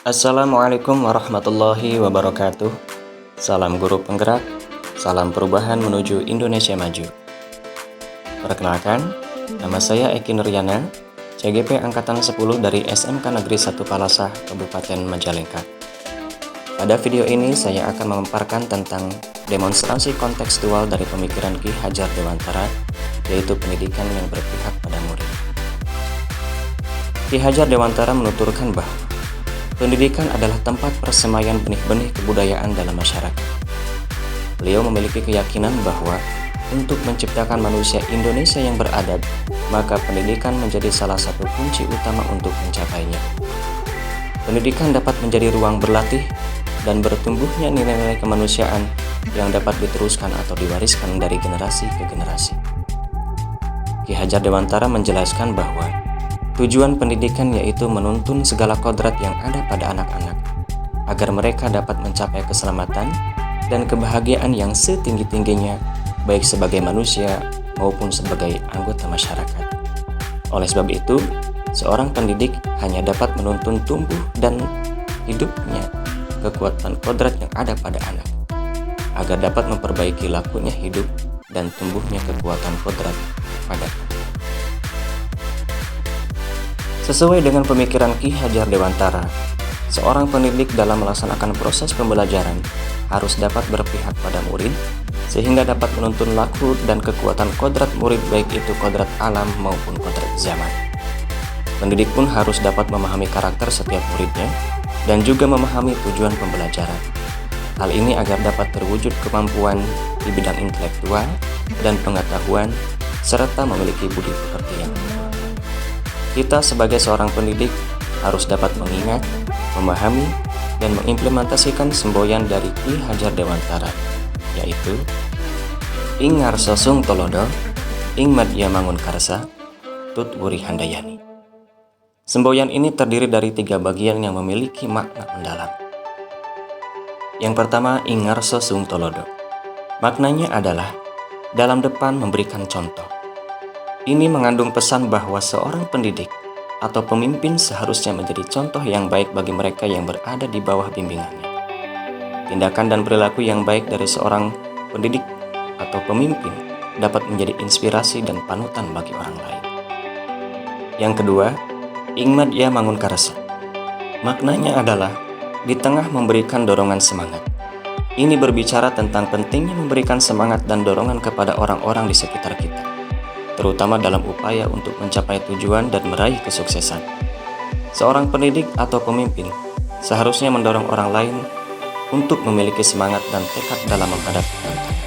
Assalamualaikum warahmatullahi wabarakatuh. Salam guru penggerak, salam perubahan menuju Indonesia maju. Perkenalkan, nama saya Eki Nuryana, CGP Angkatan 10 dari SMK Negeri 1 Palasah, Kabupaten Majalengka. Pada video ini saya akan memaparkan tentang demonstrasi kontekstual dari pemikiran Ki Hajar Dewantara, yaitu pendidikan yang berpihak pada murid. Ki Hajar Dewantara menuturkan bahwa pendidikan adalah tempat persemaian benih-benih kebudayaan dalam masyarakat. Beliau memiliki keyakinan bahwa untuk menciptakan manusia Indonesia yang beradab, maka pendidikan menjadi salah satu kunci utama untuk mencapainya. Pendidikan dapat menjadi ruang berlatih dan bertumbuhnya nilai-nilai kemanusiaan yang dapat diteruskan atau diwariskan dari generasi ke generasi. Ki Hajar Dewantara menjelaskan bahwa tujuan pendidikan yaitu menuntun segala kodrat yang ada pada anak-anak, agar mereka dapat mencapai keselamatan dan kebahagiaan yang setinggi-tingginya, baik sebagai manusia maupun sebagai anggota masyarakat. Oleh sebab itu, seorang pendidik hanya dapat menuntun tumbuh dan hidupnya kekuatan kodrat yang ada pada anak, agar dapat memperbaiki lakunya hidup dan tumbuhnya kekuatan kodrat pada anak. Sesuai dengan pemikiran Ki Hajar Dewantara, seorang pendidik dalam melaksanakan proses pembelajaran harus dapat berpihak pada murid, sehingga dapat menuntun laku dan kekuatan kodrat murid, baik itu kodrat alam maupun kodrat zaman. Pendidik pun harus dapat memahami karakter setiap muridnya, dan juga memahami tujuan pembelajaran. Hal ini agar dapat terwujud kemampuan di bidang intelektual dan pengetahuan, serta memiliki budi pekerti yang unggul. Kita sebagai seorang pendidik harus dapat mengingat, memahami, dan mengimplementasikan semboyan dari Ki Hajar Dewantara, yaitu Ing ngarsa sung tolodo, ing madya mangun karsa, tut wuri handayani. Semboyan ini terdiri dari 3 bagian yang memiliki makna mendalam. Yang pertama, ing ngarsa sung tolodo. Maknanya adalah dalam depan memberikan contoh. Ini mengandung pesan bahwa seorang pendidik atau pemimpin seharusnya menjadi contoh yang baik bagi mereka yang berada di bawah bimbingannya. Tindakan dan perilaku yang baik dari seorang pendidik atau pemimpin dapat menjadi inspirasi dan panutan bagi orang lain. Yang kedua, ing madya mangun karsa. Maknanya adalah di tengah memberikan dorongan semangat. Ini berbicara tentang pentingnya memberikan semangat dan dorongan kepada orang-orang di sekitar kita, terutama dalam upaya untuk mencapai tujuan dan meraih kesuksesan. Seorang pendidik atau pemimpin seharusnya mendorong orang lain untuk memiliki semangat dan tekad dalam menghadapi tantangan.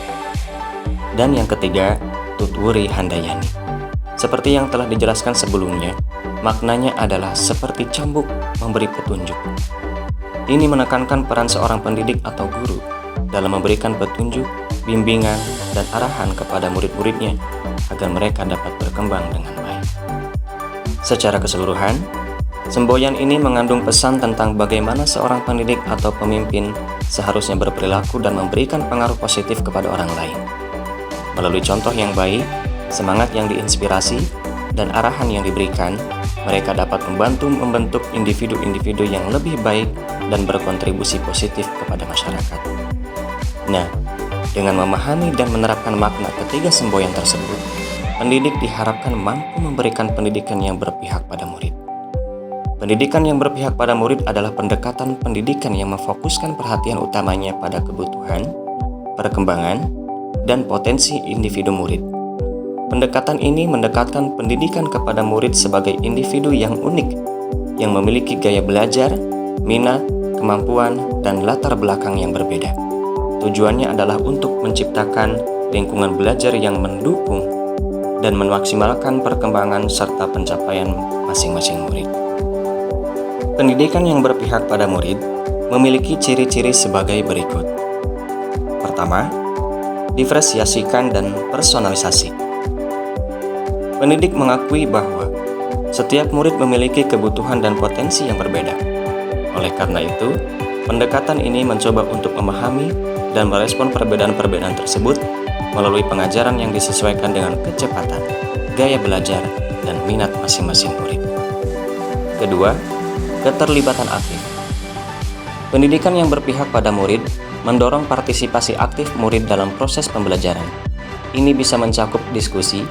Dan yang ketiga, tutwuri handayani. Seperti yang telah dijelaskan sebelumnya, maknanya adalah seperti cambuk memberi petunjuk. Ini menekankan peran seorang pendidik atau guru dalam memberikan petunjuk, bimbingan, dan arahan kepada murid-muridnya agar mereka dapat berkembang dengan baik. Secara keseluruhan, semboyan ini mengandung pesan tentang bagaimana seorang pendidik atau pemimpin seharusnya berperilaku dan memberikan pengaruh positif kepada orang lain. Melalui contoh yang baik, semangat yang diinspirasi, dan arahan yang diberikan, mereka dapat membentuk individu-individu yang lebih baik dan berkontribusi positif kepada masyarakat. Nah, dengan memahami dan menerapkan makna ketiga semboyan tersebut, pendidik diharapkan mampu memberikan pendidikan yang berpihak pada murid. Pendidikan yang berpihak pada murid adalah pendekatan pendidikan yang memfokuskan perhatian utamanya pada kebutuhan, perkembangan, dan potensi individu murid. Pendekatan ini mendekatkan pendidikan kepada murid sebagai individu yang unik, yang memiliki gaya belajar, minat, kemampuan, dan latar belakang yang berbeda. Tujuannya adalah untuk menciptakan lingkungan belajar yang mendukung dan memaksimalkan perkembangan serta pencapaian masing-masing murid. Pendidikan yang berpihak pada murid memiliki ciri-ciri sebagai berikut. Pertama, diferensiasikan dan personalisasi. Pendidik mengakui bahwa setiap murid memiliki kebutuhan dan potensi yang berbeda. Oleh karena itu, pendekatan ini mencoba untuk memahami dan merespon perbedaan-perbedaan tersebut melalui pengajaran yang disesuaikan dengan kecepatan, gaya belajar, dan minat masing-masing murid. Kedua, keterlibatan aktif. Pendidikan yang berpihak pada murid mendorong partisipasi aktif murid dalam proses pembelajaran. Ini bisa mencakup diskusi,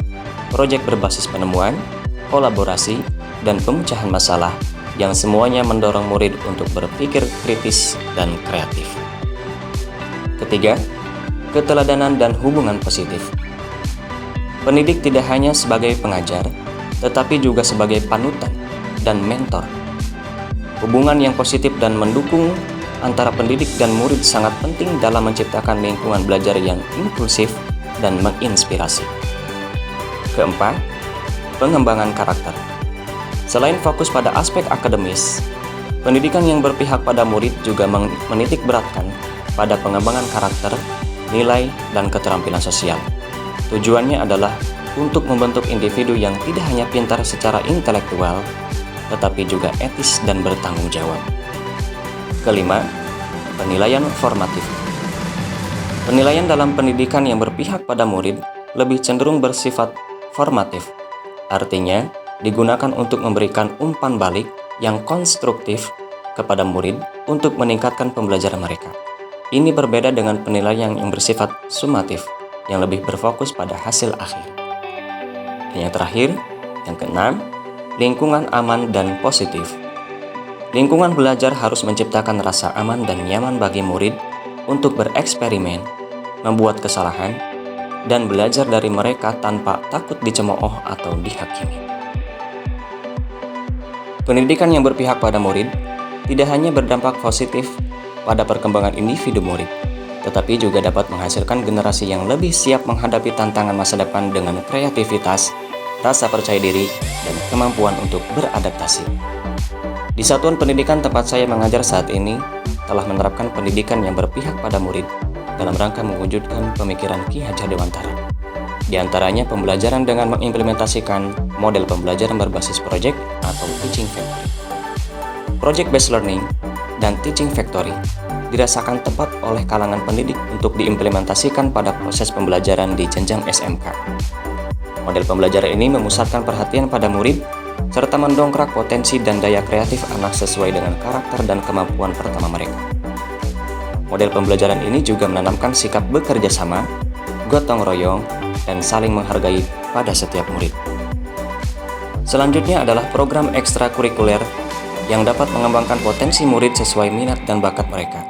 proyek berbasis penemuan, kolaborasi, dan pemecahan masalah yang semuanya mendorong murid untuk berpikir kritis dan kreatif. Ketiga, keteladanan dan hubungan positif. Pendidik tidak hanya sebagai pengajar, tetapi juga sebagai panutan dan mentor. Hubungan yang positif dan mendukung antara pendidik dan murid sangat penting dalam menciptakan lingkungan belajar yang inklusif dan menginspirasi. Keempat, pengembangan karakter. Selain fokus pada aspek akademis, pendidikan yang berpihak pada murid juga menitik beratkan pada pengembangan karakter, nilai, dan keterampilan sosial. Tujuannya adalah untuk membentuk individu yang tidak hanya pintar secara intelektual, tetapi juga etis dan bertanggung jawab. Kelima, penilaian formatif. Penilaian dalam pendidikan yang berpihak pada murid lebih cenderung bersifat formatif. Artinya, digunakan untuk memberikan umpan balik yang konstruktif kepada murid untuk meningkatkan pembelajaran mereka. Ini berbeda dengan penilaian yang bersifat sumatif, yang lebih berfokus pada hasil akhir. Dan yang terakhir, yang keenam, lingkungan aman dan positif. Lingkungan belajar harus menciptakan rasa aman dan nyaman bagi murid untuk bereksperimen, membuat kesalahan, dan belajar dari mereka tanpa takut dicemooh atau dihakimi. Pendidikan yang berpihak pada murid tidak hanya berdampak positif pada perkembangan individu murid, tetapi juga dapat menghasilkan generasi yang lebih siap menghadapi tantangan masa depan dengan kreativitas, rasa percaya diri, dan kemampuan untuk beradaptasi. Di satuan pendidikan tempat saya mengajar saat ini telah menerapkan pendidikan yang berpihak pada murid dalam rangka mewujudkan pemikiran Ki Hajar Dewantara. Di antaranya pembelajaran dengan mengimplementasikan model pembelajaran berbasis project atau teaching factory. Project based learning dan teaching factory dirasakan tepat oleh kalangan pendidik untuk diimplementasikan pada proses pembelajaran di jenjang SMK. Model pembelajaran ini memusatkan perhatian pada murid serta mendongkrak potensi dan daya kreatif anak sesuai dengan karakter dan kemampuan pertama mereka. Model pembelajaran ini juga menanamkan sikap bekerja sama, gotong royong, dan saling menghargai pada setiap murid. Selanjutnya adalah program ekstrakurikuler yang dapat mengembangkan potensi murid sesuai minat dan bakat mereka,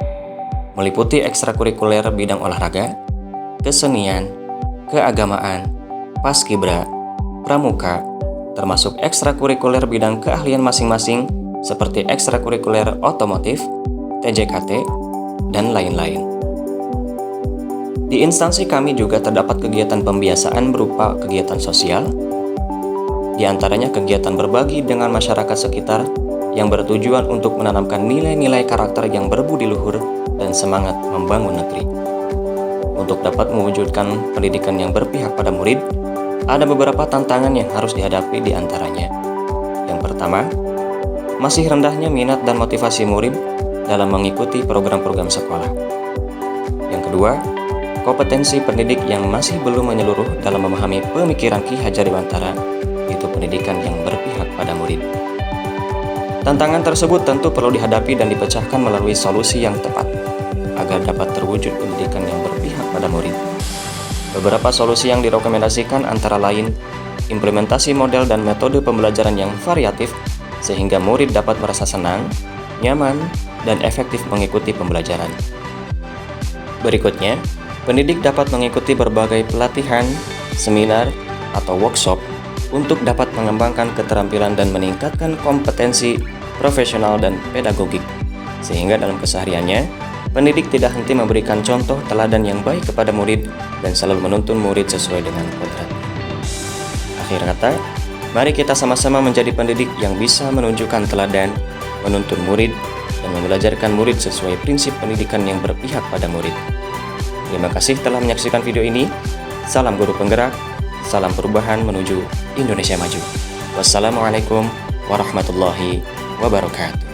meliputi ekstrakurikuler bidang olahraga, kesenian, keagamaan, paskibra, pramuka, termasuk ekstrakurikuler bidang keahlian masing-masing seperti ekstrakurikuler otomotif, TJKT, dan lain-lain. Di instansi kami juga terdapat kegiatan pembiasaan berupa kegiatan sosial, di antaranya kegiatan berbagi dengan masyarakat sekitar yang bertujuan untuk menanamkan nilai-nilai karakter yang berbudi luhur dan semangat membangun negeri. Untuk dapat mewujudkan pendidikan yang berpihak pada murid, ada beberapa tantangan yang harus dihadapi di antaranya. Yang pertama, masih rendahnya minat dan motivasi murid dalam mengikuti program-program sekolah. Yang kedua, kompetensi pendidik yang masih belum menyeluruh dalam memahami pemikiran Ki Hajar Dewantara, yaitu pendidikan yang berpihak pada murid. Tantangan tersebut tentu perlu dihadapi dan dipecahkan melalui solusi yang tepat agar dapat terwujud pendidikan yang berpihak pada murid. Beberapa solusi yang direkomendasikan antara lain implementasi model dan metode pembelajaran yang variatif sehingga murid dapat merasa senang, nyaman, dan efektif mengikuti pembelajaran. Berikutnya, pendidik dapat mengikuti berbagai pelatihan, seminar, atau workshop untuk dapat mengembangkan keterampilan dan meningkatkan kompetensi profesional dan pedagogik, sehingga dalam kesehariannya, pendidik tidak henti memberikan contoh teladan yang baik kepada murid dan selalu menuntun murid sesuai dengan kodrat. Akhir kata, mari kita sama-sama menjadi pendidik yang bisa menunjukkan teladan, menuntun murid, dan membelajarkan murid sesuai prinsip pendidikan yang berpihak pada murid. Terima kasih telah menyaksikan video ini. Salam guru penggerak, salam perubahan menuju Indonesia maju. Wassalamualaikum warahmatullahi wabarakatuh.